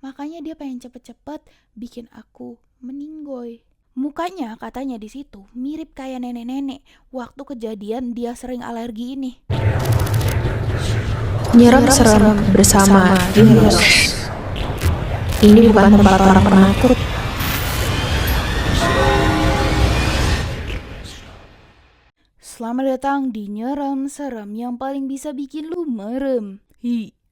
Makanya dia pengen cepet-cepet bikin aku meninggoy. Mukanya katanya di situ mirip kayak nenek-nenek waktu kejadian dia sering alergi ini. Nyeram serem bersama Yunus. Ini bukan tempat orang penakut. Selamat datang di Nyeram Serem yang paling bisa bikin lu merem.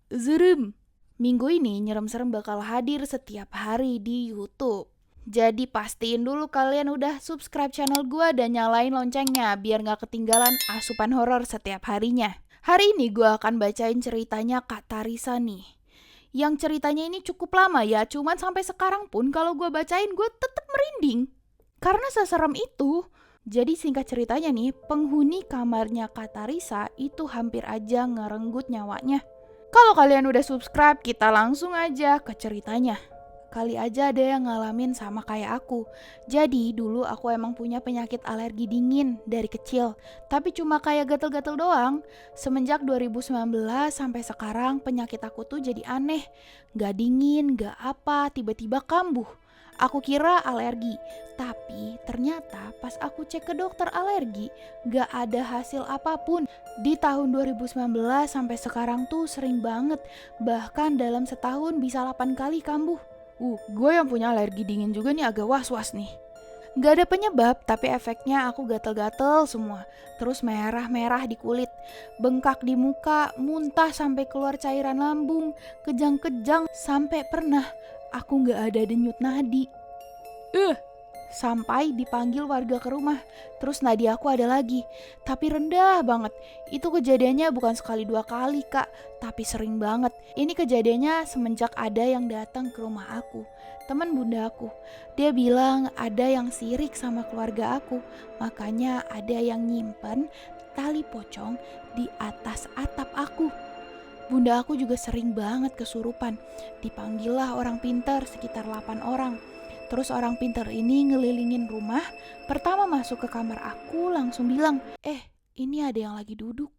Serem. Minggu ini Nyeram Serem bakal hadir setiap hari di YouTube. Jadi pastiin dulu kalian udah subscribe channel gua dan nyalain loncengnya biar gak ketinggalan asupan horor setiap harinya. Hari ini gua akan bacain ceritanya Kak Tarisa nih. Yang ceritanya ini cukup lama ya, cuman sampai sekarang pun kalau gua bacain gua tetep merinding. Karena seserem itu. Jadi singkat ceritanya nih, penghuni kamarnya Kak Tarisa itu hampir aja ngerenggut nyawanya. Kalau kalian udah subscribe, kita langsung aja ke ceritanya. Kali aja ada yang ngalamin sama kayak aku. Jadi dulu aku emang punya penyakit alergi dingin dari kecil. Tapi cuma kayak gatel-gatel doang. Semenjak 2019 sampai sekarang penyakit aku tuh jadi aneh. Gak dingin, gak apa, tiba-tiba kambuh. Aku kira alergi, tapi ternyata pas aku cek ke dokter alergi, gak ada hasil apapun. Di tahun 2019 sampai sekarang tuh sering banget, bahkan dalam setahun bisa 8 kali kambuh. Gue yang punya alergi dingin juga nih agak was-was nih. Gak ada penyebab, tapi efeknya aku gatel-gatel semua. Terus merah-merah di kulit, bengkak di muka, muntah sampai keluar cairan lambung, kejang-kejang sampai pernah aku gak ada denyut nadi. Sampai dipanggil warga ke rumah. Terus nadi aku ada lagi, tapi rendah banget. Itu kejadiannya bukan sekali 2 kali kak, tapi sering banget. Ini kejadiannya semenjak ada yang datang ke rumah aku, teman bunda aku. Dia bilang ada yang sirik sama keluarga aku. Makanya ada yang nyimpen tali pocong di atas atap aku. Bunda aku juga sering banget kesurupan. Dipanggillah orang pintar sekitar 8 orang. Terus orang pintar ini ngelilingin rumah. Pertama masuk ke kamar aku langsung bilang, ini ada yang lagi duduk.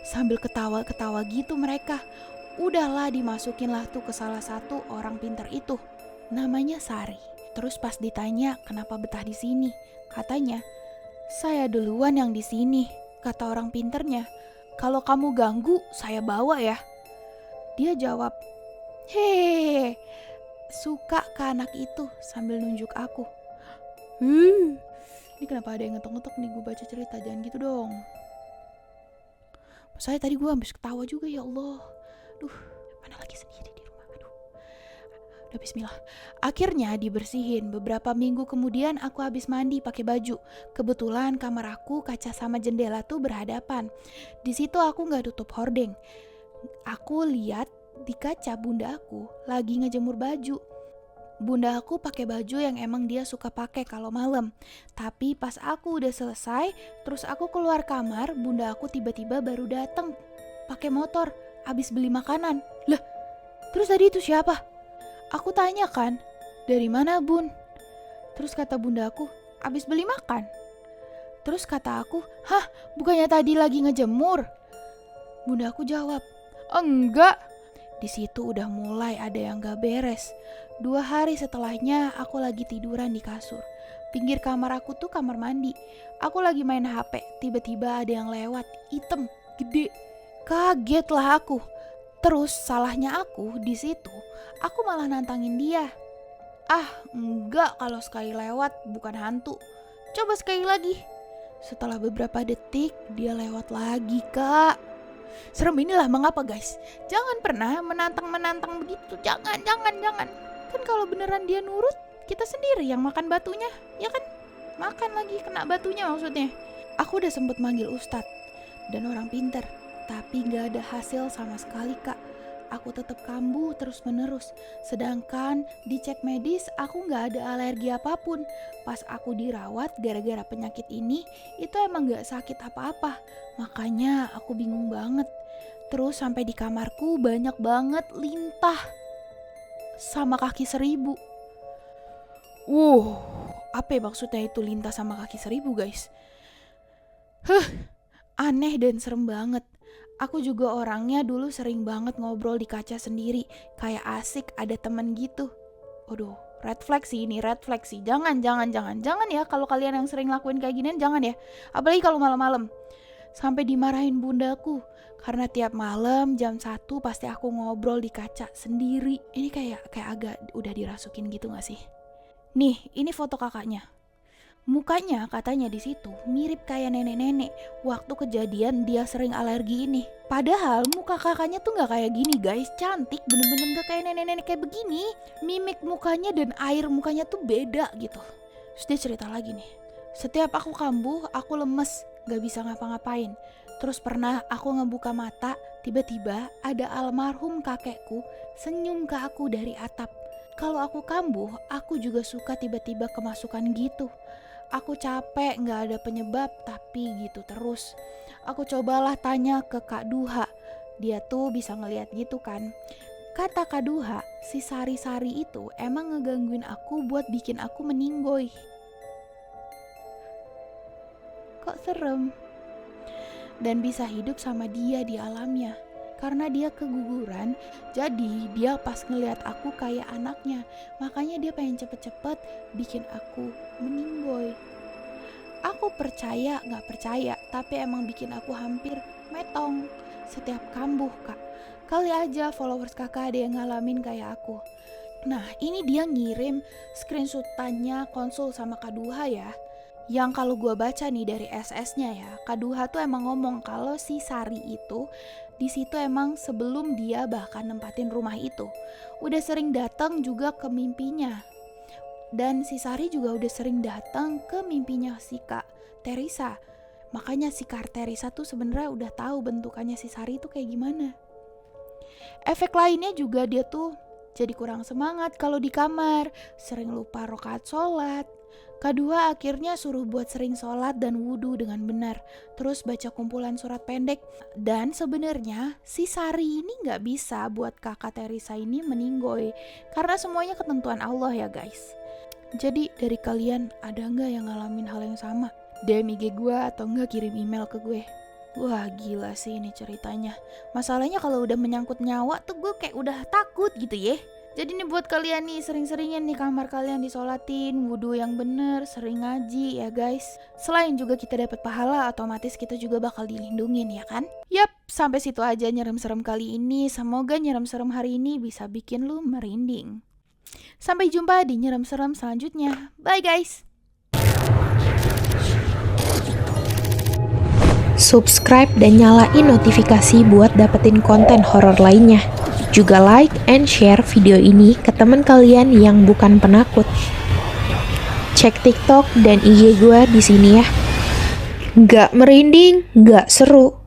Sambil ketawa-ketawa gitu mereka. Udahlah dimasukinlah tuh ke salah satu orang pintar itu. Namanya Sari. Terus pas ditanya kenapa betah di sini, katanya, saya duluan yang di sini, kata orang pintarnya. Kalau kamu ganggu, saya bawa ya. Dia jawab, hehehe, suka ke anak itu sambil nunjuk aku. Ini kenapa ada yang ngetok-ngetok nih, gue baca cerita, jangan gitu dong. Saya tadi gue habis ketawa juga, ya Allah. Mana lagi sendiri di rumah, Udah bismillah. Akhirnya dibersihin. Beberapa minggu kemudian aku habis mandi pakai baju. Kebetulan kamar aku kaca sama jendela tuh berhadapan. Di situ aku nggak tutup hordeng. Aku lihat di kaca bunda aku lagi ngejemur baju. Bunda aku pakai baju yang emang dia suka pakai kalau malam. Tapi pas aku udah selesai, terus aku keluar kamar, bunda aku tiba-tiba baru datang pakai motor, abis beli makanan. Lah, terus tadi itu siapa? Aku tanya kan, dari mana bun? Terus kata bunda aku, abis beli makan. Terus kata aku, hah, bukannya tadi lagi ngejemur? Bunda aku jawab, enggak. Di situ udah mulai ada yang gak beres. 2 hari setelahnya aku lagi tiduran di kasur. Pinggir kamar aku tuh kamar mandi. Aku lagi main HP, tiba-tiba ada yang lewat, hitam, gede. Kaget lah aku. Terus salahnya aku di situ, aku malah nantangin dia. Enggak, kalau sekali lewat bukan hantu. Coba sekali lagi. Setelah beberapa detik dia lewat lagi, Kak. Serem inilah mengapa guys, jangan pernah menantang begitu. Jangan. Kan kalau beneran dia nurut, kita sendiri yang makan batunya, ya kan? Makan lagi kena batunya maksudnya. Aku udah sempet manggil ustadz dan orang pintar, tapi gak ada hasil sama sekali kak. Aku tetap kambuh terus menerus. Sedangkan dicek medis aku gak ada alergi apapun. Pas aku dirawat gara-gara penyakit ini, itu emang gak sakit apa-apa. Makanya aku bingung banget. Terus sampai di kamarku banyak banget lintah sama kaki 1000. Apa maksudnya itu lintah sama kaki 1000 guys? Aneh dan serem banget. Aku juga orangnya dulu sering banget ngobrol di kaca sendiri, kayak asik ada temen gitu. Waduh, red flag sih ini, red flag sih. Jangan ya, kalau kalian yang sering lakuin kayak ginian jangan ya. Apalagi kalau malam-malam. Sampai dimarahin bundaku karena tiap malam jam 1 pasti aku ngobrol di kaca sendiri. Ini kayak agak udah dirasukin gitu gak sih? Nih, ini foto kakaknya. Mukanya katanya di situ mirip kayak nenek-nenek waktu kejadian dia sering alergi ini. Padahal muka kakaknya tuh gak kayak gini guys, cantik, bener-bener gak kayak nenek-nenek kayak begini. Mimik mukanya dan air mukanya tuh beda gitu. Terus dia cerita lagi nih, setiap aku kambuh aku lemes, gak bisa ngapa-ngapain. Terus pernah aku ngebuka mata, tiba-tiba ada almarhum kakekku senyum ke aku dari atap. Kalau aku kambuh, aku juga suka tiba-tiba kemasukan gitu. Aku capek, gak ada penyebab, tapi gitu terus. Aku cobalah tanya ke Kak Duha, dia tuh bisa ngeliat gitu kan. Kata Kak Duha, si sari-sari itu emang ngegangguin aku buat bikin aku meninggoy. Kok serem? Dan bisa hidup sama dia di alamnya. Karena dia keguguran, jadi dia pas ngeliat aku kayak anaknya. Makanya dia pengen cepet-cepet bikin aku meninggoy. Aku percaya gak percaya, tapi emang bikin aku hampir metong setiap kambuh kak. Kali aja followers kakak ada yang ngalamin kayak aku. Nah ini dia ngirim screenshotannya konsul sama Kak Duha ya. Yang kalau gue baca nih dari SS-nya ya, Kak Duha tuh emang ngomong kalau si Sari itu di situ emang sebelum dia bahkan nempatin rumah itu udah sering datang juga ke mimpinya. Dan si Sari juga udah sering datang ke mimpinya si Kak Teresa. Makanya si Kak Teresa tuh sebenarnya udah tahu bentukannya si Sari itu kayak gimana. Efek lainnya juga dia tuh jadi kurang semangat kalau di kamar, sering lupa rakaat sholat. Kedua akhirnya suruh buat sering sholat dan wudhu dengan benar. Terus baca kumpulan surat pendek. Dan sebenarnya si Sari ini gak bisa buat kakak Teresa ini meninggoy. Karena semuanya ketentuan Allah ya guys. Jadi dari kalian ada gak yang ngalamin hal yang sama? DM IG gue atau enggak kirim email ke gue. Wah gila sih ini ceritanya. Masalahnya kalau udah menyangkut nyawa tuh gue kayak udah takut gitu ya. Jadi nih buat kalian nih sering-seringin nih kamar kalian disolatin, wudhu yang bener, sering ngaji ya guys. Selain juga kita dapat pahala, otomatis kita juga bakal dilindungin ya kan? Yap, sampai situ aja nyerem serem kali ini. Semoga nyerem serem hari ini bisa bikin lu merinding. Sampai jumpa di nyerem serem selanjutnya. Bye guys. Subscribe dan nyalain notifikasi buat dapetin konten horor lainnya. Juga like and share video ini ke teman kalian yang bukan penakut. Cek TikTok dan IG gue di sini ya. Nggak merinding, nggak seru.